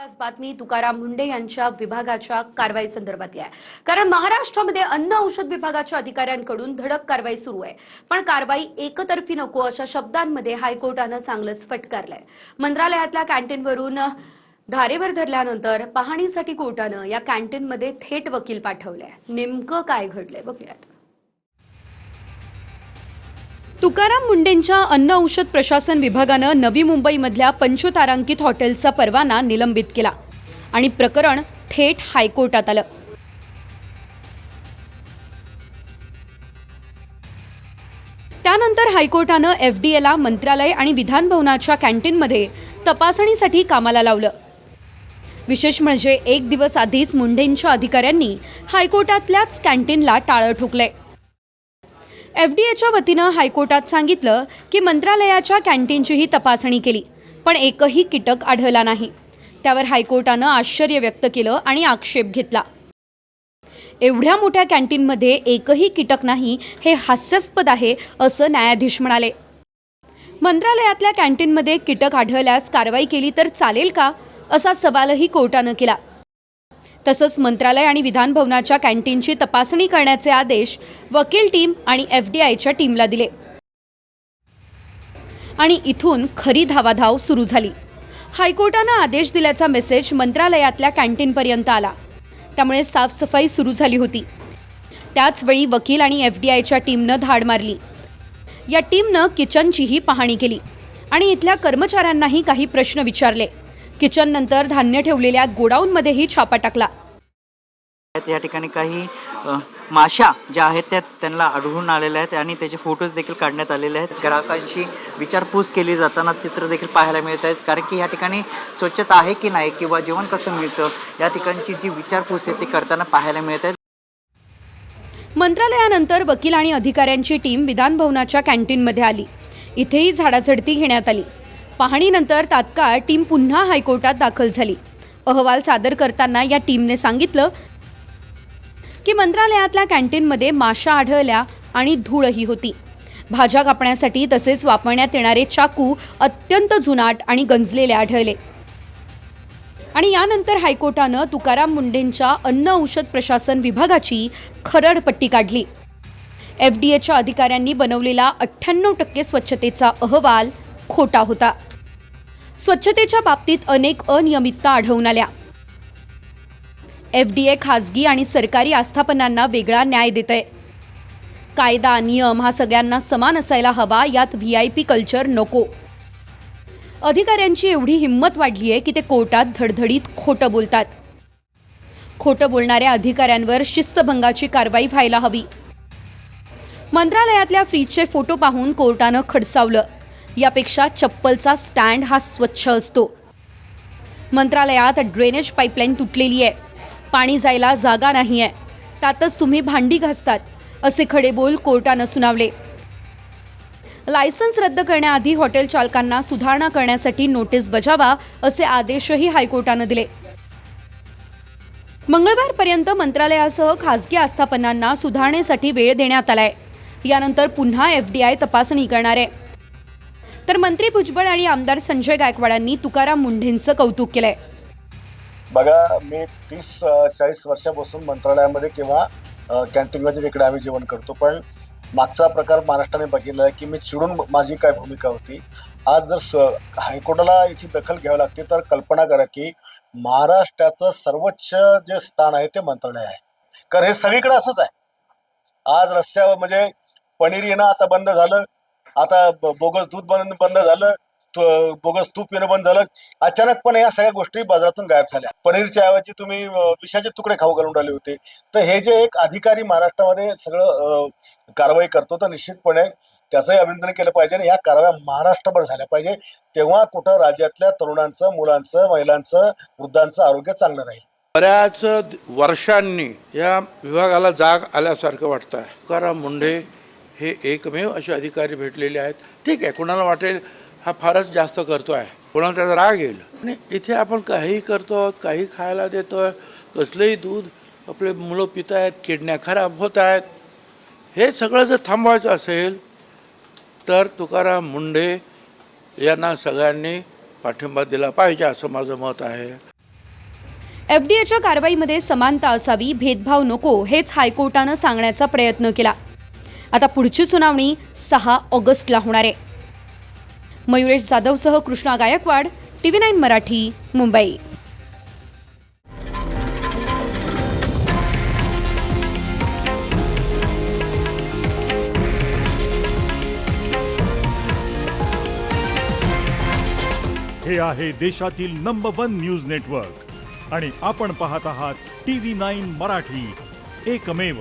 आज बातमी तुकाराम मुंढे यांच्या विभागाच्या कारवाई संदर्भात आहे। कारण महाराष्ट्रामध्ये अन्न औषध विभागाच्या अधिकाऱ्यांकडून धडक कारवाई सुरू आहे, पण कारवाई एकतर्फी नको अशा शब्दांमध्ये हायकोर्टानं चांगलंच फटकारलंय। मंत्रालयातल्या कॅन्टीनवरून धारेवर धरल्यानंतर पाहणीसाठी कोर्टानं या कॅन्टीनमध्ये थेट वकील पाठवले। नेमकं काय घडलंय बघूयात। तुकाराम मुंढेंच्या अन्न औषध प्रशासन विभागानं नवी मुंबईमधल्या पंचतारांकित हॉटेलचा परवाना निलंबित केला आणि प्रकरण थेट हायकोर्टात आलं। त्यानंतर हायकोर्टानं एफडीएला मंत्रालय आणि विधान भवनाच्या कॅन्टीनमध्ये तपासणीसाठी कामाला लावलं। विशेष म्हणजे एक दिवस आधीच मुंढेंच्या अधिकाऱ्यांनी हायकोर्टातल्याच कॅन्टीनला टाळं ठोकलंय। एफडीएच्या वतीनं हायकोर्टात सांगितलं की मंत्रालयाच्या कॅन्टीनचीही तपासणी केली, पण एकही कीटक आढळला नाही। त्यावर हायकोर्टानं आश्चर्य व्यक्त केलं आणि आक्षेप घेतला। एवढ्या मोठ्या कॅन्टीनमध्ये एकही कीटक नाही हे हास्यास्पद आहे असं न्यायाधीश म्हणाले। मंत्रालयातल्या कॅन्टीनमध्ये कीटक आढळल्यास कारवाई केली तर चालेल का असा सवालही कोर्टानं केला। तसंच मंत्रालय आणि विधान भवनाच्या कॅन्टीनची तपासणी करण्याचे आदेश वकील टीम आणि एफडीआयच्या टीमला दिले आणि इथून खरी धावाधाव सुरू झाली। हायकोर्टानं आदेश दिल्याचा मेसेज मंत्रालयातल्या कॅन्टीनपर्यंत आला, त्यामुळे साफसफाई सुरू झाली होती। त्याचवेळी वकील आणि एफडीआयच्या टीमनं धाड मारली। या टीमनं किचनचीही पाहणी केली आणि इथल्या कर्मचाऱ्यांनाही काही प्रश्न विचारले। किचन नंतर धान्य ठेवलेल्या गोडाऊनमध्येही छापा टाकला। या ठिकाणी काही माशा ज्या आहेत त्या त्यांना आढळून आलेल्या आहेत आणि त्याचे फोटोज देखील काढण्यात आलेले आहेत। ग्राहकांची विचारपूस केली जाताना चित्र देखील पाहायला मिळत आहेत, कारण की या ठिकाणी स्वच्छता आहे की नाही किंवा जेवण कसं मिळतं या ठिकाणची जी विचारपूस आहे ती करताना पाहायला मिळत आहे। मंत्रालयानंतर वकील आणि अधिकाऱ्यांची टीम विधान भवनाच्या कॅन्टीनमध्ये आली। इथेही झाडाझडती घेण्यात आली। पाहणीनंतर तात्काळ टीम पुन्हा हायकोर्टात दाखल झाली। अहवाल सादर करताना या टीमने सांगितलं की मंत्रालयातल्या कॅन्टीनमध्ये माशा आढळल्या आणि धूळही होती। भाज्या कापण्यासाठी तसेच वापरण्यात येणारे चाकू अत्यंत जुनाट आणि गंजलेले आढळले आणि यानंतर हायकोर्टानं तुकाराम मुंढेंच्या अन्न औषध प्रशासन विभागाची खरडपट्टी काढली। एफडीएच्या अधिकाऱ्यांनी बनवलेला 98% स्वच्छतेचा अहवाल खोटा होता। स्वच्छतेच्या बाबतीत अनेक अनियमितता आढळून आल्या। एफडीए खासगी आणि सरकारी आस्थापनांना वेगळा न्याय देतंय। कायदा नियम हा सगळ्यांना समान असायला हवा, यात व्हीआयपी कल्चर नको। अधिकाऱ्यांची एवढी हिंमत वाढली आहे की ते कोर्टात धडधडीत खोटं बोलतात। खोटं बोलणाऱ्या अधिकाऱ्यांवर शिस्तभंगाची कारवाई व्हायला हवी। मंत्रालयातल्या फ्रीजचे फोटो पाहून कोर्टानं खडसावलं। यापेक्षा चप्पलचा स्टँड हा स्वच्छ असतो। मंत्रालयात ड्रेनेज पाईपलाईन तुटलेली आहे, पाणी जायला जागा नाही आहे, त्यातच तुम्ही भांडी घासतात असे खडेबोल कोर्टानं सुनावले। लायसन्स रद्द करण्याआधी हॉटेल चालकांना सुधारणा करण्यासाठी नोटीस बजावा असे आदेशही हायकोर्टानं दिले। मंगळवारपर्यंत मंत्रालयासह खासगी आस्थापनांना सुधारणेसाठी वेळ देण्यात आलाय। यानंतर पुन्हा एफडीआय तपासणी करणार आहे। तर मंत्री भुजबळ आणि आमदार संजय गायकवाडांनी तुकाराम मुंढेंचं कौतुक केलंय। बघा, मी 30-40 वर्षापासून मंत्रालयामध्ये किंवा कॅन्टीनमध्ये इकडे आम्ही जेवण करतो, पण मागचा प्रकार महाराष्ट्राने बघितला आहे की मी चिडून माझी काय भूमिका होती। आज जर हायकोर्टाला याची दखल घ्यावी लागते तर कल्पना करा की महाराष्ट्राचं सर्वोच्च जे स्थान आहे ते मंत्रालय आहे, कारण हे सगळीकडे असंच आहे। आज रस्त्यावर म्हणजे पनीर येणं आता बंद झालं, आता बोगस दूध बंद झालं, बोगस तूप येणं बंद झालं। अचानकपणे या सगळ्या गोष्टी बाजारातून गायब झाल्या। पनीरच्या ऐवजी तुम्ही विषाचे तुकडे खाऊ घालून राहिले होते। तर हे जे एक अधिकारी महाराष्ट्रामध्ये सगळं कारवाई करतो, तर निश्चितपणे त्याचंही अभिनंदन केलं पाहिजे आणि ह्या कारवाया महाराष्ट्रभर झाल्या पाहिजे। तेव्हा कुठं राज्यातल्या तरुणांचं, मुलांचं, महिलांचं, वृद्धांचं आरोग्य चांगलं राहील। बऱ्याच वर्षांनी या विभागाला जाग आल्यासारखं वाटतं आहे। तुकाराम मुंढे हे एकमेव असे अधिकारी भेटलेले आहेत। ठीक आहे, कोणाला वाटेल हा फारच जास्त करतो आहे, कोणाला त्याचा राग येईल, आणि इथे आपण काहीही करतो, काही खायला देतो, कसलंही दूध आपले मुलं पित आहेत, किडण्या खराब होत आहेत। हे सगळं जर थांबवायचं असेल तर तुकाराम मुंढे यांना सगळ्यांनी पाठिंबा दिला पाहिजे असं माझं मत आहे। एफडीएच्या कारवाईमध्ये समानता असावी, भेदभाव नको, हेच हायकोर्टानं सांगण्याचा प्रयत्न केला. आता पुढची सुनावणी 6 ऑगस्टला होणार आहे. मयुरेश जाधवसह कृष्णा गायकवाड, TV9 मराठी, मुंबई. हे आहे देशातील नंबर 1 न्यूज नेटवर्क आणि आपण पाहत आहात TV9 मराठी, एकमेव.